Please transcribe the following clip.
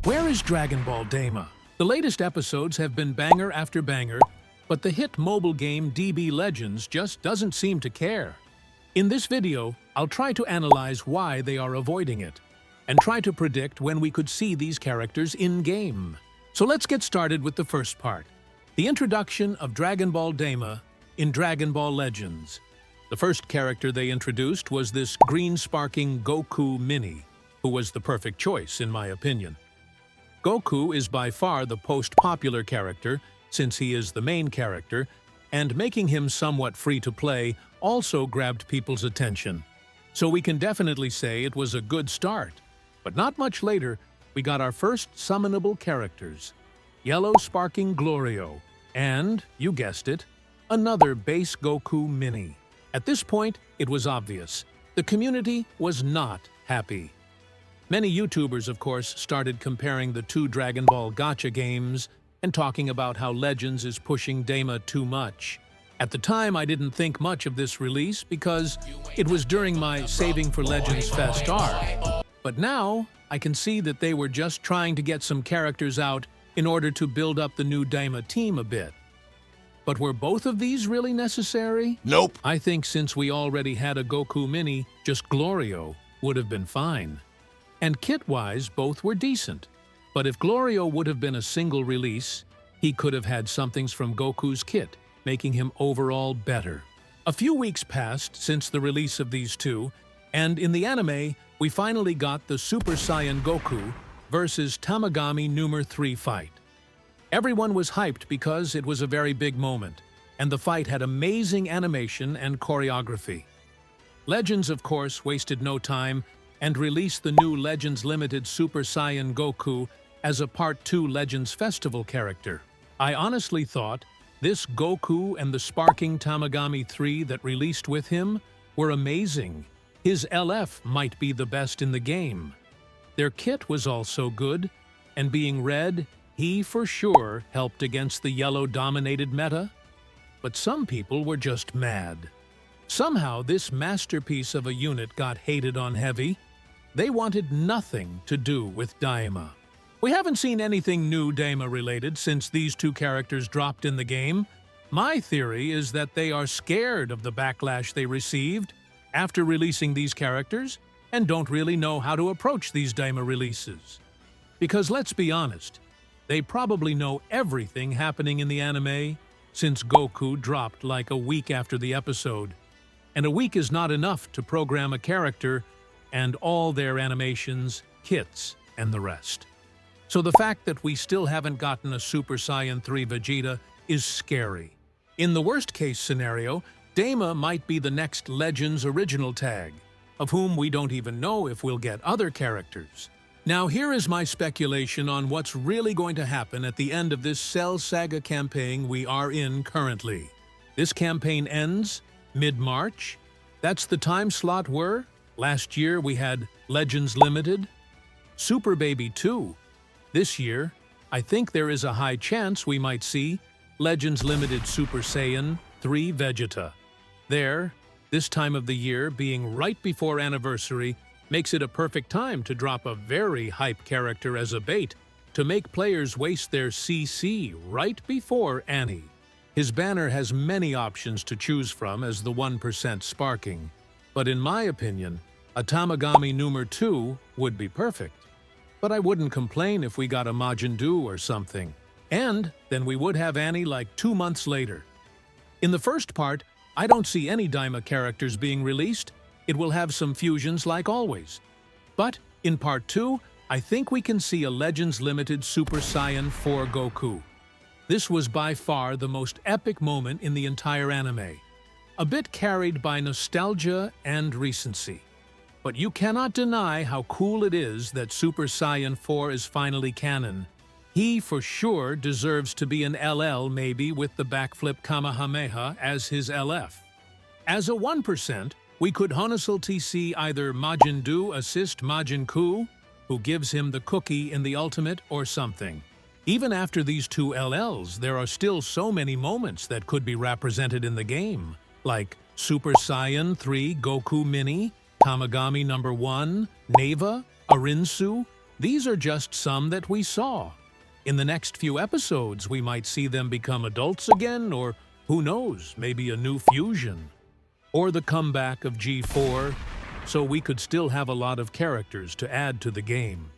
Where is Dragon Ball Daima? The latest episodes have been banger after banger, but the hit mobile game DB Legends just doesn't seem to care. In this video, I'll try to analyze why they are avoiding it, and try to predict when we could see these characters in-game. So let's get started with the first part, the introduction of Dragon Ball Daima in Dragon Ball Legends. The first character they introduced was this green-sparking Goku Mini, who was the perfect choice, in my opinion. Goku is by far the most popular character, since he is the main character, and making him somewhat free to play also grabbed people's attention. So we can definitely say it was a good start. But not much later, we got our first summonable characters, Yellow Sparking Glorio, and, you guessed it, another base Goku Mini. At this point, it was obvious. The community was not happy. Many YouTubers, of course, started comparing the two Dragon Ball gacha games and talking about how Legends is pushing Daima too much. At the time, I didn't think much of this release because it was during my Saving for Legends Fest arc. But now, I can see that they were just trying to get some characters out in order to build up the new Daima team a bit. But were both of these really necessary? Nope. I think since we already had a Goku Mini, just Glorio would have been fine. And kit-wise, both were decent. But if Glorio would have been a single release, he could have had somethings from Goku's kit, making him overall better. A few weeks passed since the release of these two, and in the anime, we finally got the Super Saiyan Goku versus Tamagami Number 3 fight. Everyone was hyped because it was a very big moment, and the fight had amazing animation and choreography. Legends, of course, wasted no time and released the new Legends Limited Super Saiyan Goku as a Part 2 Legends Festival character. I honestly thought this Goku and the Sparking Tamagami 3 that released with him were amazing. His LF might be the best in the game. Their kit was also good, and being red, he for sure helped against the yellow-dominated meta. But some people were just mad. Somehow this masterpiece of a unit got hated on heavy. They wanted nothing to do with Daima. We haven't seen anything new Daima-related since these two characters dropped in the game. My theory is that they are scared of the backlash they received after releasing these characters and don't really know how to approach these Daima releases. Because let's be honest, they probably know everything happening in the anime since Goku dropped like a week after the episode. And a week is not enough to program a character and all their animations, kits, and the rest. So the fact that we still haven't gotten a Super Saiyan 3 Vegeta is scary. In the worst-case scenario, Daima might be the next Legends original tag, of whom we don't even know if we'll get other characters. Now here is my speculation on what's really going to happen at the end of this Cell Saga campaign we are in currently. This campaign ends mid-March. That's the time slot where last year we had Legends Limited, Super Baby 2. This year, I think there is a high chance we might see Legends Limited Super Saiyan 3 Vegeta. This time of the year being right before anniversary makes it a perfect time to drop a very hype character as a bait to make players waste their CC right before Annie. His banner has many options to choose from as the 1% Sparking, but in my opinion, a Tamagami Number 2 would be perfect. But I wouldn't complain if we got a Majin Buu or something. And then we would have Annie like 2 months later. In the first part, I don't see any Daima characters being released. It will have some fusions like always. But in Part 2, I think we can see a Legends Limited Super Saiyan 4 Goku. This was by far the most epic moment in the entire anime. A bit carried by nostalgia and recency. But you cannot deny how cool it is that Super Saiyan 4 is finally canon. He for sure deserves to be an LL maybe with the backflip Kamehameha as his LF. As a 1%, we could honestly see either Majin Buu assist Majin Buu, who gives him the cookie in the ultimate or something. Even after these two LLs, there are still so many moments that could be represented in the game, like Super Saiyan 3 Goku Mini, Tamagami Number 1, Neva, Arinsu, These are just some that we saw. In the next few episodes, we might see them become adults again, or who knows, maybe a new fusion. Or the comeback of G4, so we could still have a lot of characters to add to the game.